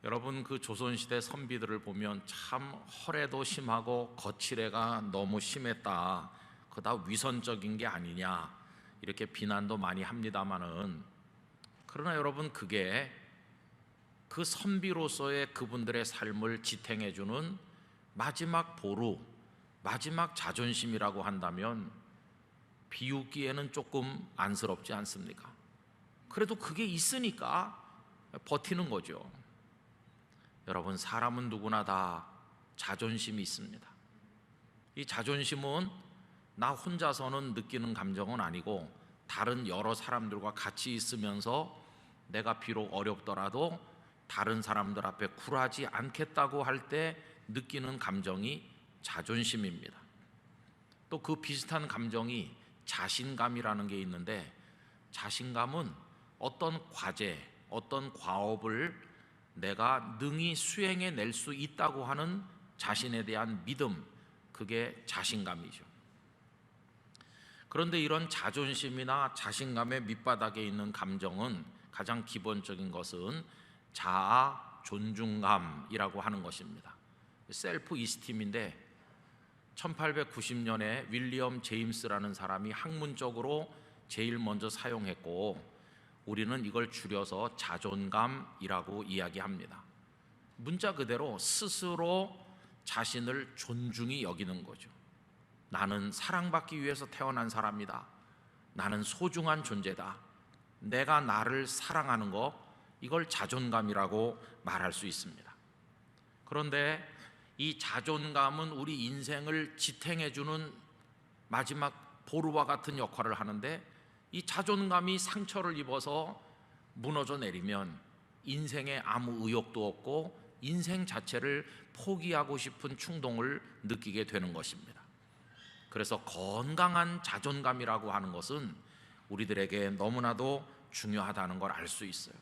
여러분, 그 조선시대 선비들을 보면 참 허례도 심하고 거칠애가 너무 심했다, 그거 다 위선적인 게 아니냐, 이렇게 비난도 많이 합니다마는, 그러나 여러분, 그게 그 선비로서의 그분들의 삶을 지탱해주는 마지막 보루, 마지막 자존심이라고 한다면 비웃기에는 조금 안쓰럽지 않습니까? 그래도 그게 있으니까 버티는 거죠. 여러분, 사람은 누구나 다 자존심이 있습니다. 이 자존심은 나 혼자서는 느끼는 감정은 아니고, 다른 여러 사람들과 같이 있으면서 내가 비록 어렵더라도 다른 사람들 앞에 굴하지 않겠다고 할 때 느끼는 감정이 자존심입니다. 또 그 비슷한 감정이 자신감이라는 게 있는데, 자신감은 어떤 과제, 어떤 과업을 내가 능히 수행해 낼 수 있다고 하는 자신에 대한 믿음, 그게 자신감이죠. 그런데 이런 자존심이나 자신감의 밑바닥에 있는 감정은, 가장 기본적인 것은 자아 존중감이라고 하는 것입니다. 셀프 이스팀인데 1890년에 윌리엄 제임스라는 사람이 학문적으로 제일 먼저 사용했고, 우리는 이걸 줄여서 자존감이라고 이야기합니다. 문자 그대로 스스로 자신을 존중히 여기는 거죠. 나는 사랑받기 위해서 태어난 사람이다, 나는 소중한 존재다, 내가 나를 사랑하는 것, 이걸 자존감이라고 말할 수 있습니다. 그런데 이 자존감은 우리 인생을 지탱해주는 마지막 보루와 같은 역할을 하는데, 이 자존감이 상처를 입어서 무너져 내리면 인생에 아무 의욕도 없고 인생 자체를 포기하고 싶은 충동을 느끼게 되는 것입니다. 그래서 건강한 자존감이라고 하는 것은 우리들에게 너무나도 중요하다는 걸 알 수 있어요.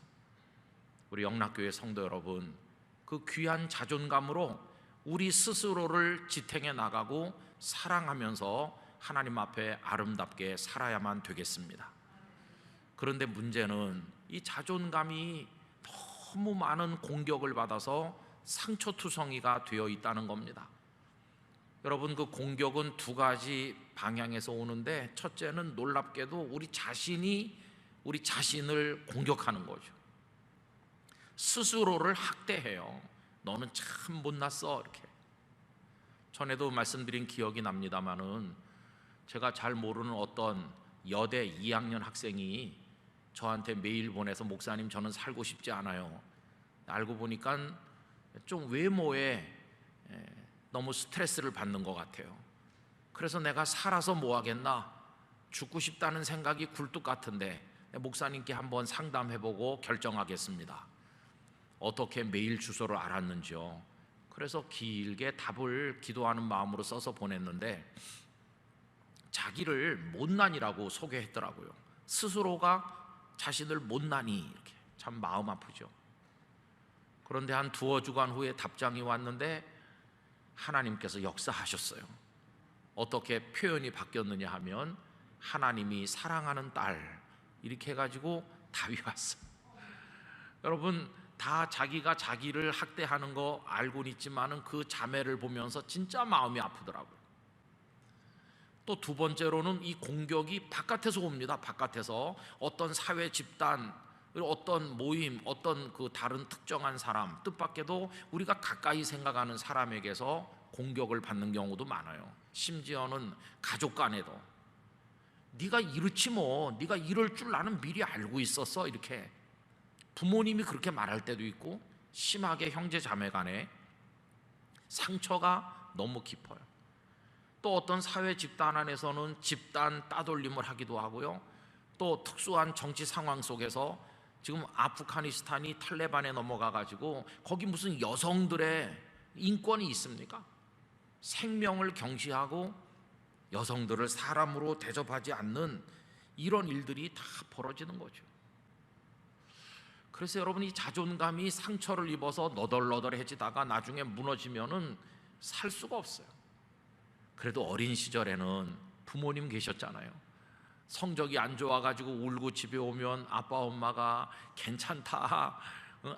우리 영락교회 성도 여러분, 그 귀한 자존감으로 우리 스스로를 지탱해 나가고 사랑하면서 하나님 앞에 아름답게 살아야만 되겠습니다. 그런데 문제는 이 자존감이 너무 많은 공격을 받아서 상처투성이가 되어 있다는 겁니다. 여러분, 그 공격은 두 가지 방향에서 오는데, 첫째는 놀랍게도 우리 자신이 우리 자신을 공격하는 거죠. 스스로를 학대해요. 너는 참 못났어, 이렇게. 전에도 말씀드린 기억이 납니다마는, 제가 잘 모르는 어떤 여대 2학년 학생이 저한테 메일 보내서, 목사님, 저는 살고 싶지 않아요. 알고 보니까 좀 외모에 너무 스트레스를 받는 것 같아요. 그래서 내가 살아서 뭐 하겠나, 죽고 싶다는 생각이 굴뚝 같은데 목사님께 한번 상담해보고 결정하겠습니다. 어떻게 메일 주소를 알았는지요. 그래서 길게 답을 기도하는 마음으로 써서 보냈는데, 자기를 못난이라고 소개했더라고요. 스스로가 자신을 못난이, 이렇게. 참 마음 아프죠. 그런데 한 두어 주간 후에 답장이 왔는데 하나님께서 역사하셨어요. 어떻게 표현이 바뀌었느냐 하면, 하나님이 사랑하는 딸, 이렇게 해가지고 답이 왔어요. 여러분, 다 자기가 자기를 학대하는 거 알고는 있지만은 그 자매를 보면서 진짜 마음이 아프더라고요. 또 두 번째로는 이 공격이 바깥에서 옵니다. 바깥에서 어떤 사회 집단, 어떤 모임, 어떤 그 다른 특정한 사람, 뜻밖에도 우리가 가까이 생각하는 사람에게서 공격을 받는 경우도 많아요. 심지어는 가족 간에도 네가 이렇지 뭐, 네가 이럴 줄 나는 미리 알고 있었어, 이렇게 부모님이 그렇게 말할 때도 있고, 심하게 형제 자매 간에 상처가 너무 깊어요. 또 어떤 사회 집단 안에서는 집단 따돌림을 하기도 하고요. 또 특수한 정치 상황 속에서 지금 아프가니스탄이 탈레반에 넘어가 가지고 거기 무슨 여성들의 인권이 있습니까? 생명을 경시하고 여성들을 사람으로 대접하지 않는 이런 일들이 다 벌어지는 거죠. 그래서 여러분, 이 자존감이 상처를 입어서 너덜너덜해지다가 나중에 무너지면은 살 수가 없어요. 그래도 어린 시절에는 부모님 계셨잖아요. 성적이 안 좋아가지고 울고 집에 오면 아빠 엄마가 괜찮다,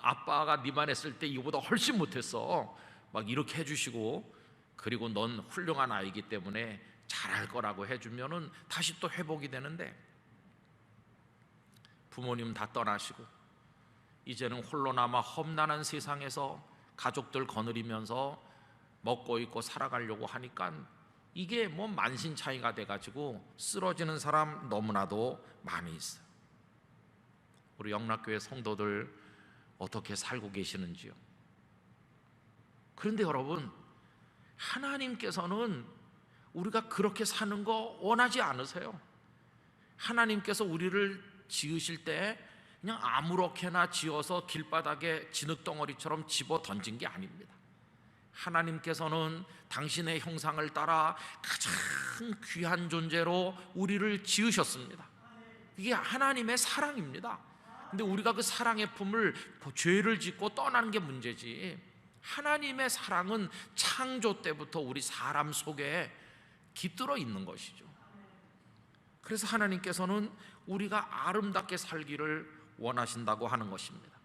아빠가 네만 했을 때 이거보다 훨씬 못했어. 막 이렇게 해주시고, 그리고 넌 훌륭한 아이기 때문에 잘할 거라고 해주면은 다시 또 회복이 되는데, 부모님 다 떠나시고 이제는 홀로 남아 험난한 세상에서 가족들 거느리면서 먹고 입고 살아가려고 하니까 이게 뭐 만신창이가 돼가지고 쓰러지는 사람 너무나도 많이 있어요. 우리 영락교회 성도들 어떻게 살고 계시는지요? 그런데 여러분, 하나님께서는 우리가 그렇게 사는 거 원하지 않으세요. 하나님께서 우리를 지으실 때 그냥 아무렇게나 지어서 길바닥에 진흙덩어리처럼 집어 던진 게 아닙니다. 하나님께서는 당신의 형상을 따라 가장 귀한 존재로 우리를 지으셨습니다. 이게 하나님의 사랑입니다. 근데 우리가 그 사랑의 품을 죄를 짓고 떠나는 게 문제지, 하나님의 사랑은 창조 때부터 우리 사람 속에 깃들어 있는 것이죠. 그래서 하나님께서는 우리가 아름답게 살기를 원하신다고 하는 것입니다.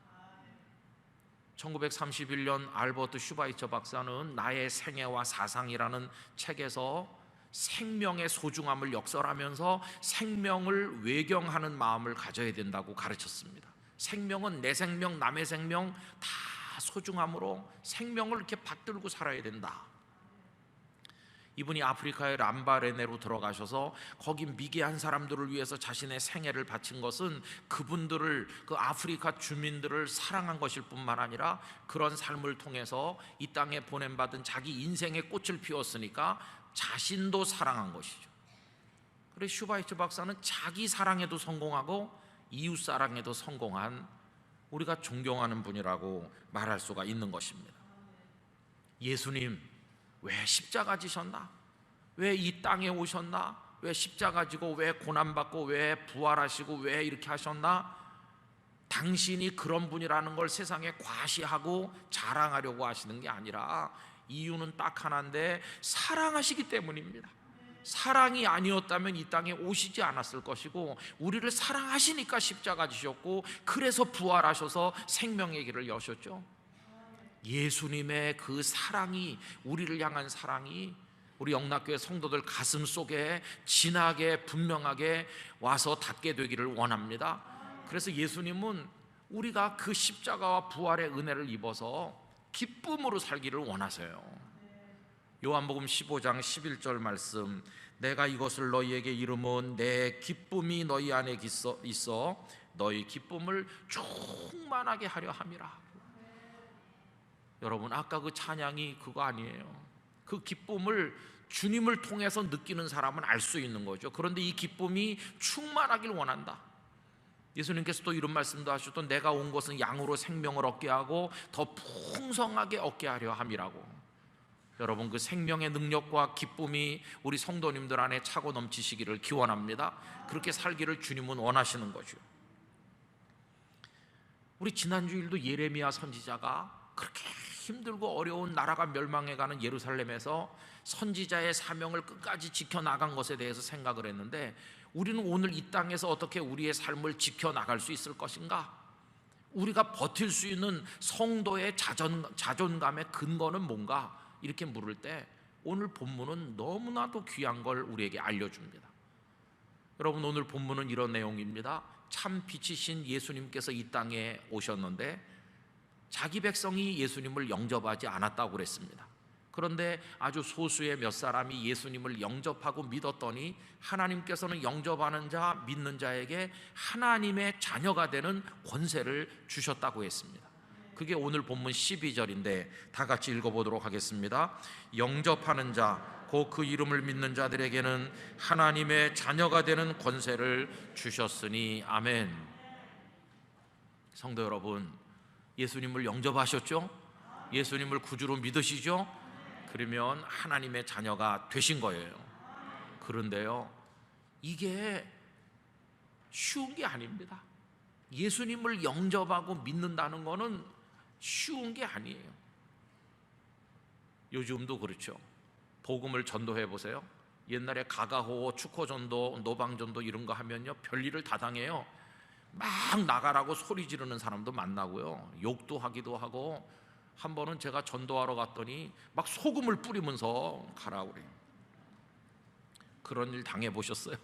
1931년 알버트 슈바이처 박사는 나의 생애와 사상이라는 책에서 생명의 소중함을 역설하면서 생명을 외경하는 마음을 가져야 된다고 가르쳤습니다. 생명은 내 생명, 남의 생명 다 소중함으로 생명을 이렇게 받들고 살아야 된다. 이분이 아프리카의 람바레네로 들어가셔서 거기 미개한 사람들을 위해서 자신의 생애를 바친 것은 그분들을, 그 아프리카 주민들을 사랑한 것일 뿐만 아니라 그런 삶을 통해서 이 땅에 보냄받은 자기 인생의 꽃을 피웠으니까 자신도 사랑한 것이죠. 그래서 슈바이처 박사는 자기 사랑에도 성공하고 이웃 사랑에도 성공한, 우리가 존경하는 분이라고 말할 수가 있는 것입니다. 예수님 왜 십자가 지셨나? 왜 이 땅에 오셨나? 왜 십자가 지고 왜 고난받고 왜 부활하시고 왜 이렇게 하셨나? 당신이 그런 분이라는 걸 세상에 과시하고 자랑하려고 하시는 게 아니라 이유는 딱 하나인데 사랑하시기 때문입니다. 사랑이 아니었다면 이 땅에 오시지 않았을 것이고, 우리를 사랑하시니까 십자가 지셨고, 그래서 부활하셔서 생명의 길을 여셨죠. 예수님의 그 사랑이, 우리를 향한 사랑이 우리 영락교회 성도들 가슴 속에 진하게 분명하게 와서 닿게 되기를 원합니다. 그래서 예수님은 우리가 그 십자가와 부활의 은혜를 입어서 기쁨으로 살기를 원하세요. 요한복음 15장 11절 말씀, 내가 이것을 너희에게 이름은 내 기쁨이 너희 안에 있어 너희 기쁨을 충만하게 하려 함이라. 여러분, 아까 그 찬양이 그거 아니에요. 그 기쁨을 주님을 통해서 느끼는 사람은 알 수 있는 거죠. 그런데 이 기쁨이 충만하길 원한다. 예수님께서 또 이런 말씀도 하셨던, 내가 온 것은 양으로 생명을 얻게 하고 더 풍성하게 얻게 하려 함이라고. 여러분, 그 생명의 능력과 기쁨이 우리 성도님들 안에 차고 넘치시기를 기원합니다. 그렇게 살기를 주님은 원하시는 거죠. 우리 지난주일도 예레미야 선지자가 그렇게 힘들고 어려운 나라가 멸망해가는 예루살렘에서 선지자의 사명을 끝까지 지켜나간 것에 대해서 생각을 했는데, 우리는 오늘 이 땅에서 어떻게 우리의 삶을 지켜나갈 수 있을 것인가? 우리가 버틸 수 있는 성도의 자존감의 근거는 뭔가? 이렇게 물을 때 오늘 본문은 너무나도 귀한 걸 우리에게 알려줍니다. 여러분, 오늘 본문은 이런 내용입니다. 참 빛이신 예수님께서 이 땅에 오셨는데 자기 백성이 예수님을 영접하지 않았다고 그랬습니다. 그런데 아주 소수의 몇 사람이 예수님을 영접하고 믿었더니 하나님께서는 영접하는 자, 믿는 자에게 하나님의 자녀가 되는 권세를 주셨다고 했습니다. 그게 오늘 본문 12절인데 다 같이 읽어보도록 하겠습니다. 영접하는 자, 곧 그 이름을 믿는 자들에게는 하나님의 자녀가 되는 권세를 주셨으니 아멘. 성도 여러분, 예수님을 영접하셨죠? 예수님을 구주로 믿으시죠? 그러면 하나님의 자녀가 되신 거예요. 그런데요, 이게 쉬운 게 아닙니다. 예수님을 영접하고 믿는다는 거는 쉬운 게 아니에요. 요즘도 그렇죠. 복음을 전도해 보세요. 옛날에 가가호, 축호전도, 노방전도 이런 거 하면요 별일을 다 당해요. 막 나가라고 소리 지르는 사람도 만나고요, 욕도 하기도 하고, 한 번은 제가 전도하러 갔더니 막 소금을 뿌리면서 가라고 그래요. 그런 일 당해보셨어요?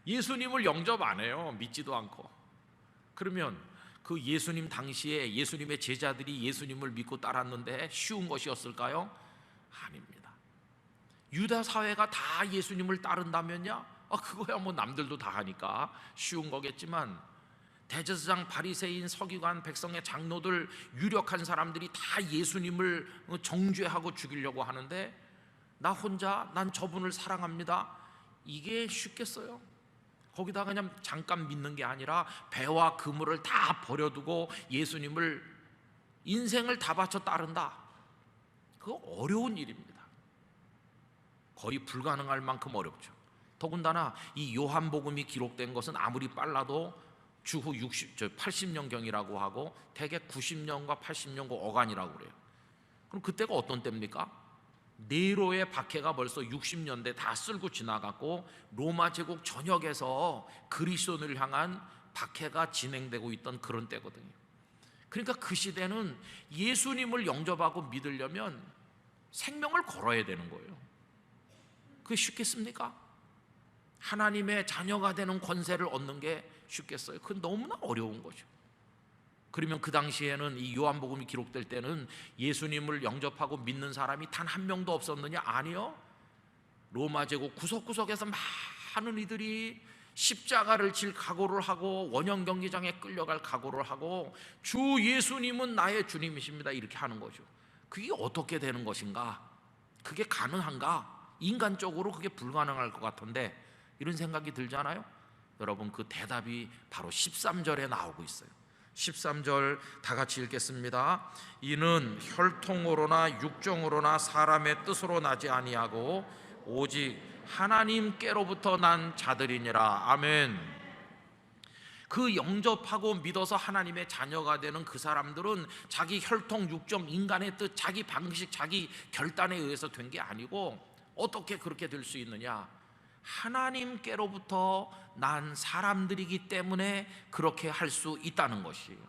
예수님을 영접 안 해요. 믿지도 않고. 그러면 그 예수님 당시에 예수님의 제자들이 예수님을 믿고 따랐는데 쉬운 것이었을까요? 아닙니다. 유다 사회가 다 예수님을 따른다면야 그거야 뭐 남들도 다 하니까 쉬운 거겠지만, 대제사장, 바리새인, 서기관, 백성의 장로들, 유력한 사람들이 다 예수님을 정죄하고 죽이려고 하는데 나 혼자 난 저분을 사랑합니다, 이게 쉽겠어요? 거기다 그냥 잠깐 믿는 게 아니라 배와 그물을 다 버려두고 예수님을 인생을 다 바쳐 따른다, 그거 어려운 일입니다. 거의 불가능할 만큼 어렵죠. 더군다나 이 요한복음이 기록된 것은 아무리 빨라도 주후 80년경이라고 하고 대개 90년과 80년과 어간이라고 그래요. 그럼 그때가 어떤 때입니까? 네로의 박해가 벌써 60년대 다 쓸고 지나갔고 로마 제국 전역에서 그리스도인을 향한 박해가 진행되고 있던 그런 때거든요. 그러니까 그 시대는 예수님을 영접하고 믿으려면 생명을 걸어야 되는 거예요. 그게 쉽겠습니까? 하나님의 자녀가 되는 권세를 얻는 게 쉽겠어요? 그건 너무나 어려운 거죠. 그러면 그 당시에는 이 요한복음이 기록될 때는 예수님을 영접하고 믿는 사람이 단 한 명도 없었느냐? 아니요. 로마 제국 구석구석에서 많은 이들이 십자가를 질 각오를 하고 원형 경기장에 끌려갈 각오를 하고 주 예수님은 나의 주님이십니다, 이렇게 하는 거죠. 그게 어떻게 되는 것인가? 그게 가능한가? 인간적으로 그게 불가능할 것 같은데 이런 생각이 들잖아요. 여러분, 그 대답이 바로 13절에 나오고 있어요. 13절 다 같이 읽겠습니다. 이는 혈통으로나 육정으로나 사람의 뜻으로 나지 아니하고 오직 하나님께로부터 난 자들이니라. 아멘. 그 영접하고 믿어서 하나님의 자녀가 되는 그 사람들은 자기 혈통, 육정, 인간의 뜻, 자기 방식, 자기 결단에 의해서 된 게 아니고 어떻게 그렇게 될 수 있느냐? 하나님께로부터 난 사람들이기 때문에 그렇게 할 수 있다는 것이에요.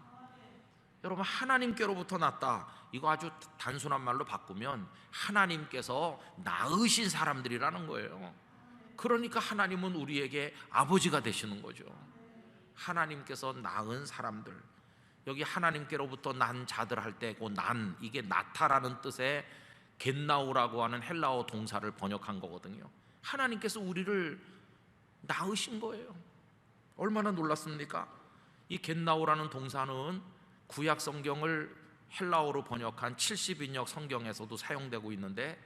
여러분, 하나님께로부터 났다, 이거 아주 단순한 말로 바꾸면 하나님께서 낳으신 사람들이라는 거예요. 그러니까 하나님은 우리에게 아버지가 되시는 거죠. 하나님께서 낳은 사람들, 여기 하나님께로부터 난 자들 할 때 그 난, 이게 나타라는 뜻의 겟나우라고 하는 헬라어 동사를 번역한 거거든요. 하나님께서 우리를 낳으신 거예요. 얼마나 놀랐습니까? 이 겟나우라는 동사는 구약 성경을 헬라어로 번역한 70인역 성경에서도 사용되고 있는데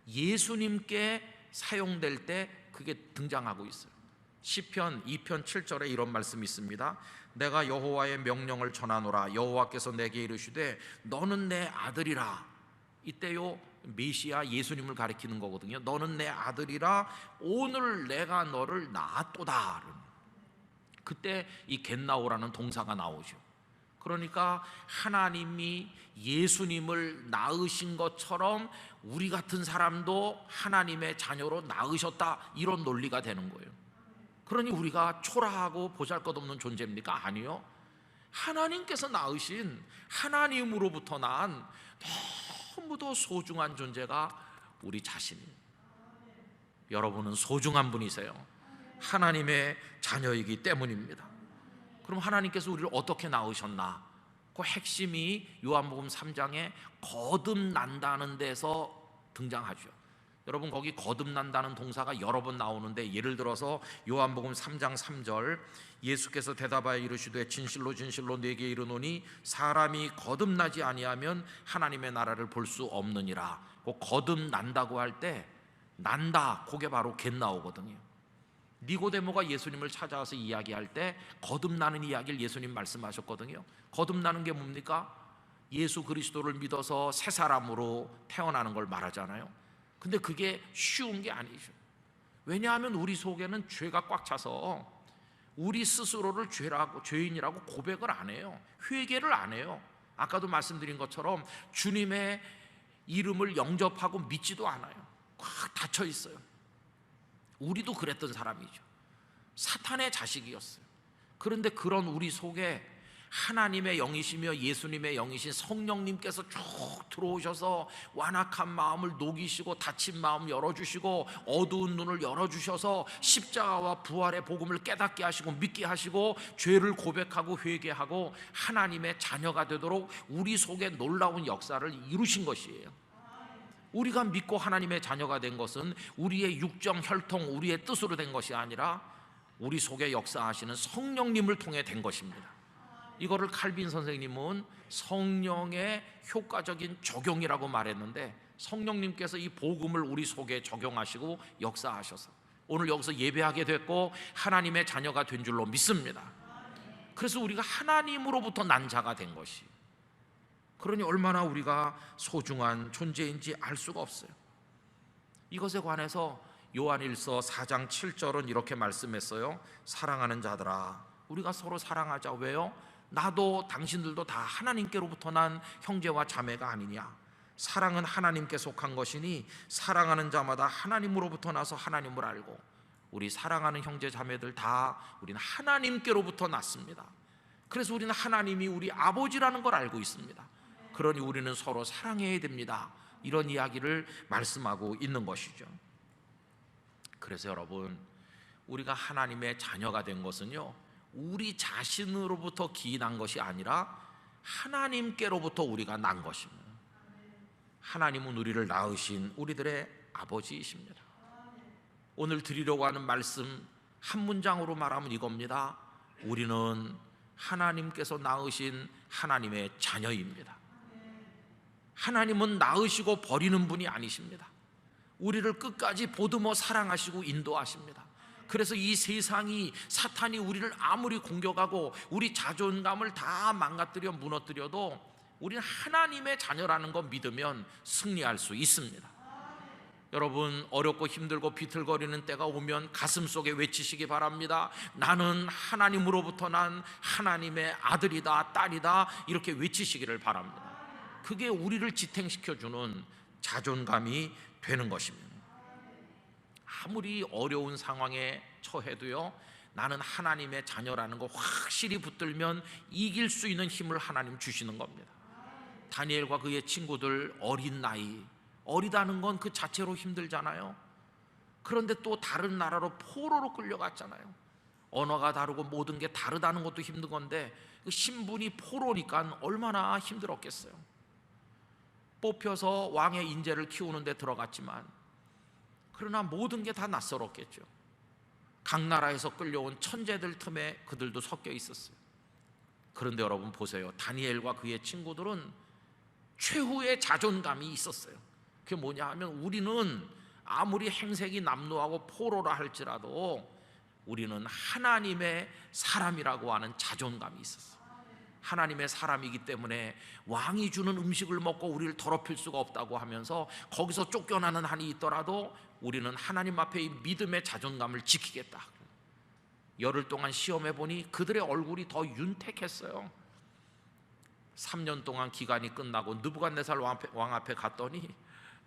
예수님께 사용될 때 그게 등장하고 있어요. 시편 2편 7절에 이런 말씀이 있습니다. 내가 여호와의 명령을 전하노라. 여호와께서 내게 이르시되 너는 내 아들이라. 이때요 메시아 예수님을 가리키는 거거든요. 너는 내 아들이라. 오늘 내가 너를 낳았도다. 그때 이 겟나오라는 동사가 나오죠. 그러니까 하나님이 예수님을 낳으신 것처럼 우리 같은 사람도 하나님의 자녀로 낳으셨다, 이런 논리가 되는 거예요. 그러니 우리가 초라하고 보잘것없는 존재입니까? 아니요. 하나님께서 낳으신, 하나님으로부터 난 너무도 소중한 존재가 우리 자신입니다. 여러분은 소중한 분이세요. 하나님의 자녀이기 때문입니다. 그럼 하나님께서 우리를 어떻게 낳으셨나? 그 핵심이 요한복음 3장에 거듭난다는 데서 등장하죠. 여러분, 거기 거듭난다는 동사가 여러 번 나오는데, 예를 들어서 요한복음 3장 3절, 예수께서 대답하여 이르시되 진실로 진실로 네게 이르노니 사람이 거듭나지 아니하면 하나님의 나라를 볼 수 없느니라. 그 거듭난다고 할 때 난다, 그게 바로 겟나오거든요. 니고데모가 예수님을 찾아와서 이야기할 때 거듭나는 이야기를 예수님 말씀하셨거든요. 거듭나는 게 뭡니까? 예수 그리스도를 믿어서 새 사람으로 태어나는 걸 말하잖아요. 근데 그게 쉬운 게 아니죠. 왜냐하면 우리 속에는 죄가 꽉 차서 우리 스스로를 죄인이라고 고백을 안 해요. 회개를 안 해요. 아까도 말씀드린 것처럼 주님의 이름을 영접하고 믿지도 않아요. 꽉 닫혀 있어요. 우리도 그랬던 사람이죠. 사탄의 자식이었어요. 그런데 그런 우리 속에 하나님의 영이시며 예수님의 영이신 성령님께서 쭉 들어오셔서 완악한 마음을 녹이시고 닫힌 마음 열어주시고 어두운 눈을 열어주셔서 십자가와 부활의 복음을 깨닫게 하시고 믿게 하시고 죄를 고백하고 회개하고 하나님의 자녀가 되도록 우리 속에 놀라운 역사를 이루신 것이에요. 우리가 믿고 하나님의 자녀가 된 것은 우리의 육정 혈통, 우리의 뜻으로 된 것이 아니라 우리 속에 역사하시는 성령님을 통해 된 것입니다. 이거를 칼빈 선생님은 성령의 효과적인 적용이라고 말했는데, 성령님께서 이 복음을 우리 속에 적용하시고 역사하셔서 오늘 여기서 예배하게 됐고 하나님의 자녀가 된 줄로 믿습니다. 그래서 우리가 하나님으로부터 난 자가 된 것이, 그러니 얼마나 우리가 소중한 존재인지 알 수가 없어요. 이것에 관해서 요한일서 4장 7절은 이렇게 말씀했어요. 사랑하는 자들아, 우리가 서로 사랑하자. 왜요? 나도 당신들도 다 하나님께로부터 난 형제와 자매가 아니냐. 사랑은 하나님께 속한 것이니 사랑하는 자마다 하나님으로부터 나서 하나님을 알고, 우리 사랑하는 형제 자매들 다 우리는 하나님께로부터 났습니다. 그래서 우리는 하나님이 우리 아버지라는 걸 알고 있습니다. 그러니 우리는 서로 사랑해야 됩니다. 이런 이야기를 말씀하고 있는 것이죠. 그래서 여러분, 우리가 하나님의 자녀가 된 것은요, 우리 자신으로부터 기인한 것이 아니라 하나님께로부터 우리가 난 것입니다. 하나님은 우리를 낳으신 우리들의 아버지이십니다. 오늘 드리려고 하는 말씀 한 문장으로 말하면 이겁니다. 우리는 하나님께서 낳으신 하나님의 자녀입니다. 하나님은 낳으시고 버리는 분이 아니십니다. 우리를 끝까지 보듬어 사랑하시고 인도하십니다. 그래서 이 세상이, 사탄이 우리를 아무리 공격하고 우리 자존감을 다 망가뜨려 무너뜨려도 우리는 하나님의 자녀라는 거 믿으면 승리할 수 있습니다. 여러분, 어렵고 힘들고 비틀거리는 때가 오면 가슴 속에 외치시기 바랍니다. 나는 하나님으로부터 난 하나님의 아들이다, 딸이다, 이렇게 외치시기를 바랍니다. 그게 우리를 지탱시켜주는 자존감이 되는 것입니다. 아무리 어려운 상황에 처해도요, 나는 하나님의 자녀라는 거 확실히 붙들면 이길 수 있는 힘을 하나님 주시는 겁니다. 다니엘과 그의 친구들, 어린 나이, 어리다는 건 그 자체로 힘들잖아요. 그런데 또 다른 나라로 포로로 끌려갔잖아요. 언어가 다르고 모든 게 다르다는 것도 힘든 건데 그 신분이 포로니까 얼마나 힘들었겠어요. 뽑혀서 왕의 인재를 키우는 데 들어갔지만 그러나 모든 게 다 낯설었겠죠. 각 나라에서 끌려온 천재들 틈에 그들도 섞여 있었어요. 그런데 여러분 보세요. 다니엘과 그의 친구들은 최후의 자존감이 있었어요. 그게 뭐냐 하면, 우리는 아무리 행색이 남루하고 포로라 할지라도 우리는 하나님의 사람이라고 하는 자존감이 있었어요. 하나님의 사람이기 때문에 왕이 주는 음식을 먹고 우리를 더럽힐 수가 없다고 하면서 거기서 쫓겨나는 한이 있더라도 우리는 하나님 앞에 이 믿음의 자존감을 지키겠다. 열흘 동안 시험해 보니 그들의 얼굴이 더 윤택했어요. 3년 동안 기간이 끝나고 느부갓네살 왕 앞에 갔더니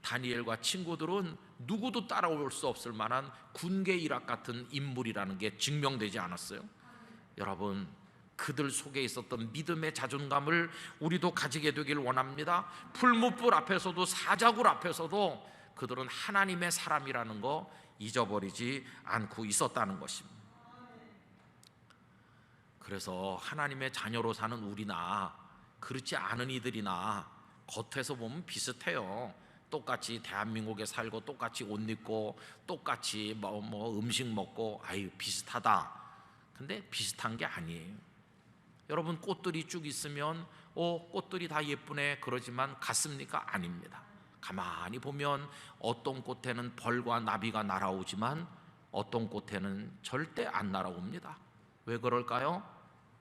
다니엘과 친구들은 누구도 따라올 수 없을 만한 군계 일학 같은 인물이라는 게 증명되지 않았어요. 여러분, 그들 속에 있었던 믿음의 자존감을 우리도 가지게 되길 원합니다. 풀무불 앞에서도 사자굴 앞에서도 그들은 하나님의 사람이라는 거 잊어버리지 않고 있었다는 것입니다. 그래서 하나님의 자녀로 사는 우리나 그렇지 않은 이들이나 겉에서 보면 비슷해요. 똑같이 대한민국에 살고 똑같이 옷 입고 똑같이 뭐 음식 먹고 아유 비슷하다. 근데 비슷한 게 아니에요. 여러분, 꽃들이 쭉 있으면 꽃들이 다 예쁘네 그러지만 같습니까? 아닙니다. 가만히 보면 어떤 꽃에는 벌과 나비가 날아오지만 어떤 꽃에는 절대 안 날아옵니다. 왜 그럴까요?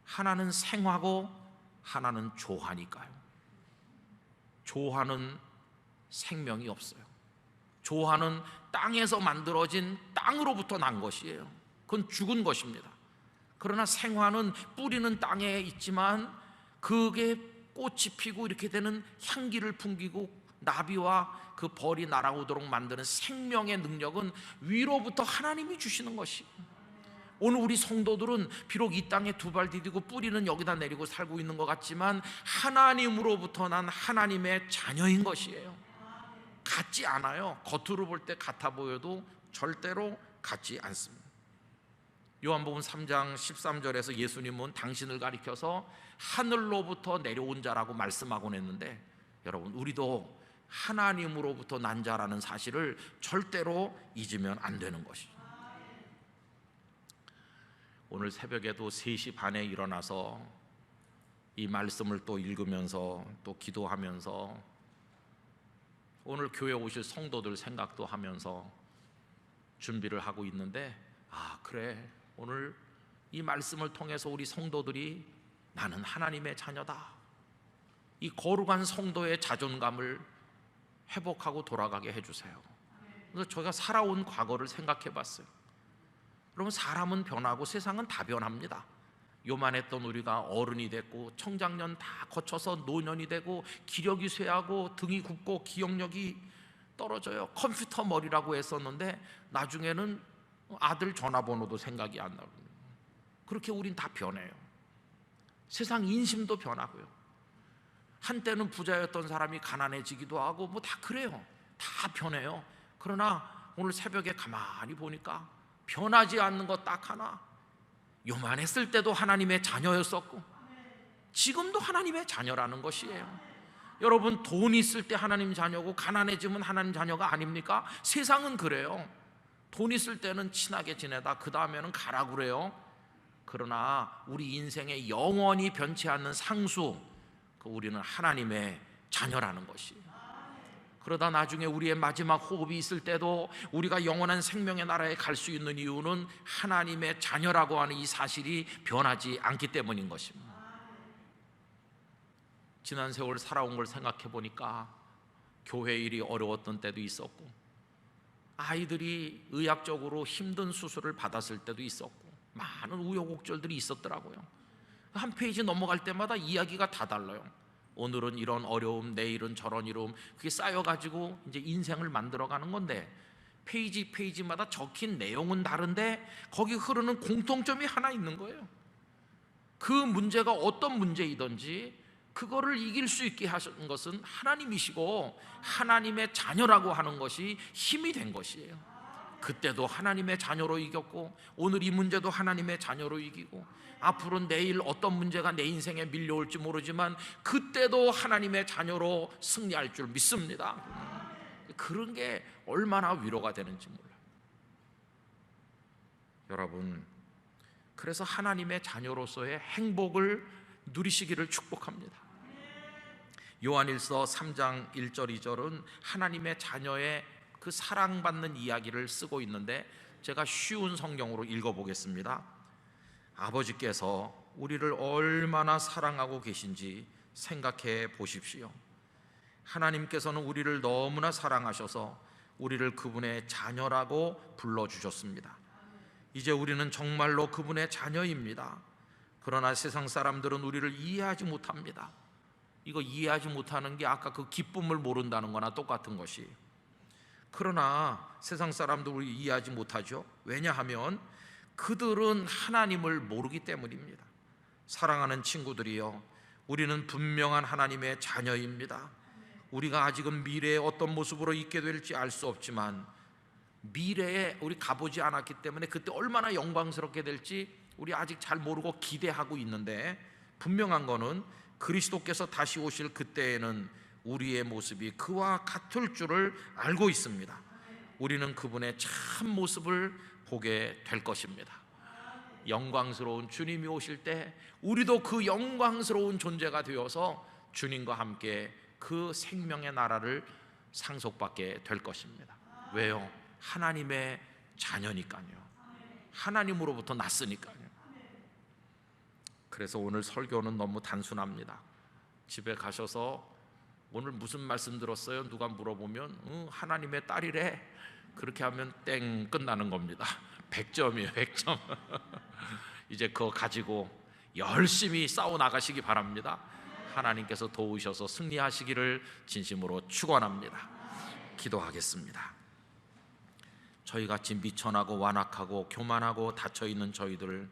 하나는 생화고 하나는 조화니까요. 조화는 생명이 없어요. 조화는 땅에서 만들어진 땅으로부터 난 것이에요. 그건 죽은 것입니다. 그러나 생화는 뿌리는 땅에 있지만 그게 꽃이 피고 이렇게 되는 향기를 풍기고 나비와 그 벌이 날아오도록 만드는 생명의 능력은 위로부터 하나님이 주시는 것이, 오늘 우리 성도들은 비록 이 땅에 두 발 디디고 뿌리는 여기다 내리고 살고 있는 것 같지만 하나님으로부터 난 하나님의 자녀인 것이에요. 같지 않아요. 겉으로 볼 때 같아 보여도 절대로 같지 않습니다. 요한복음 3장 13절에서 예수님은 당신을 가리켜서 하늘로부터 내려온 자라고 말씀하곤 했는데, 여러분, 우리도 하나님으로부터 난 자라는 사실을 절대로 잊으면 안 되는 것이죠. 오늘 새벽에도 3시 반에 일어나서 이 말씀을 또 읽으면서 또 기도하면서 오늘 교회 오실 성도들 생각도 하면서 준비를 하고 있는데, 그래, 오늘 이 말씀을 통해서 우리 성도들이 나는 하나님의 자녀다, 이 거룩한 성도의 자존감을 회복하고 돌아가게 해주세요. 그래서 저희가 살아온 과거를 생각해 봤어요. 여러분, 사람은 변하고 세상은 다 변합니다. 요만했던 우리가 어른이 됐고 청장년 다 거쳐서 노년이 되고 기력이 쇠하고 등이 굽고 기억력이 떨어져요. 컴퓨터 머리라고 했었는데 나중에는 아들 전화번호도 생각이 안 나고, 그렇게 우린 다 변해요. 세상 인심도 변하고요. 한때는 부자였던 사람이 가난해지기도 하고 뭐 다 그래요. 다 변해요. 그러나 오늘 새벽에 가만히 보니까 변하지 않는 것 딱 하나, 요만했을 때도 하나님의 자녀였었고 지금도 하나님의 자녀라는 것이에요. 여러분, 돈 있을 때 하나님 자녀고 가난해지면 하나님 자녀가 아닙니까? 세상은 그래요. 돈 있을 때는 친하게 지내다 그 다음에는 가라 그래요. 그러나 우리 인생에 영원히 변치 않는 상수, 우리는 하나님의 자녀라는 것이에요. 그러다 나중에 우리의 마지막 호흡이 있을 때도 우리가 영원한 생명의 나라에 갈 수 있는 이유는 하나님의 자녀라고 하는 이 사실이 변하지 않기 때문인 것입니다. 지난 세월 살아온 걸 생각해 보니까 교회 일이 어려웠던 때도 있었고, 아이들이 의학적으로 힘든 수술을 받았을 때도 있었고, 많은 우여곡절들이 있었더라고요. 한 페이지 넘어갈 때마다 이야기가 다 달라요. 오늘은 이런 어려움, 내일은 저런 어려움, 그게 쌓여가지고 이제 인생을 만들어가는 건데, 페이지마다 적힌 내용은 다른데 거기 흐르는 공통점이 하나 있는 거예요. 그 문제가 어떤 문제이든지 그거를 이길 수 있게 하신 것은 하나님이시고 하나님의 자녀라고 하는 것이 힘이 된 것이에요. 그때도 하나님의 자녀로 이겼고 오늘 이 문제도 하나님의 자녀로 이기고, 앞으로 내일 어떤 문제가 내 인생에 밀려올지 모르지만 그때도 하나님의 자녀로 승리할 줄 믿습니다. 그런 게 얼마나 위로가 되는지 몰라요. 여러분, 그래서 하나님의 자녀로서의 행복을 누리시기를 축복합니다. 요한일서 3장 1절 2절은 하나님의 자녀의 그 사랑받는 이야기를 쓰고 있는데, 제가 쉬운 성경으로 읽어보겠습니다. 아버지께서 우리를 얼마나 사랑하고 계신지 생각해 보십시오. 하나님께서는 우리를 너무나 사랑하셔서 우리를 그분의 자녀라고 불러주셨습니다. 이제 우리는 정말로 그분의 자녀입니다. 그러나 세상 사람들은 우리를 이해하지 못합니다. 이거 이해하지 못하는 게 아까 그 기쁨을 모른다는 거나 똑같은 것이. 그러나 세상 사람들 우리 이해하지 못하죠. 왜냐하면 그들은 하나님을 모르기 때문입니다. 사랑하는 친구들이여, 우리는 분명한 하나님의 자녀입니다. 우리가 아직은 미래에 어떤 모습으로 있게 될지 알 수 없지만 미래에 우리 가보지 않았기 때문에 그때 얼마나 영광스럽게 될지 우리 아직 잘 모르고 기대하고 있는데, 분명한 거는 그리스도께서 다시 오실 그때에는 우리의 모습이 그와 같을 줄을 알고 있습니다. 우리는 그분의 참 모습을 보게 될 것입니다. 영광스러운 주님이 오실 때 우리도 그 영광스러운 존재가 되어서 주님과 함께 그 생명의 나라를 상속받게 될 것입니다. 왜요? 하나님의 자녀니까요. 하나님으로부터 났으니까요. 그래서 오늘 설교는 너무 단순합니다. 집에 가셔서 오늘 무슨 말씀 들었어요? 누가 물어보면 하나님의 딸이래. 그렇게 하면 땡, 끝나는 겁니다. 100점이에요 100점. 이제 그거 가지고 열심히 싸워 나가시기 바랍니다. 하나님께서 도우셔서 승리하시기를 진심으로 축원합니다. 기도하겠습니다. 저희같이 미천하고 완악하고 교만하고 닫혀있는 저희들을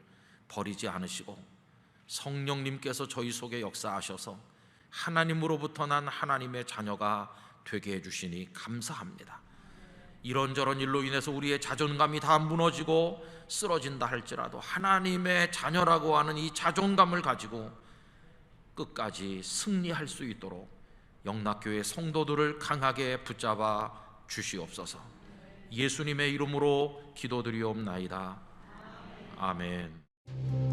버리지 않으시고 성령님께서 저희 속에 역사하셔서 하나님으로부터 난 하나님의 자녀가 되게 해주시니 감사합니다. 이런저런 일로 인해서 우리의 자존감이 다 무너지고 쓰러진다 할지라도 하나님의 자녀라고 하는 이 자존감을 가지고 끝까지 승리할 수 있도록 영락교회 성도들을 강하게 붙잡아 주시옵소서. 예수님의 이름으로 기도드리옵나이다. 아멘.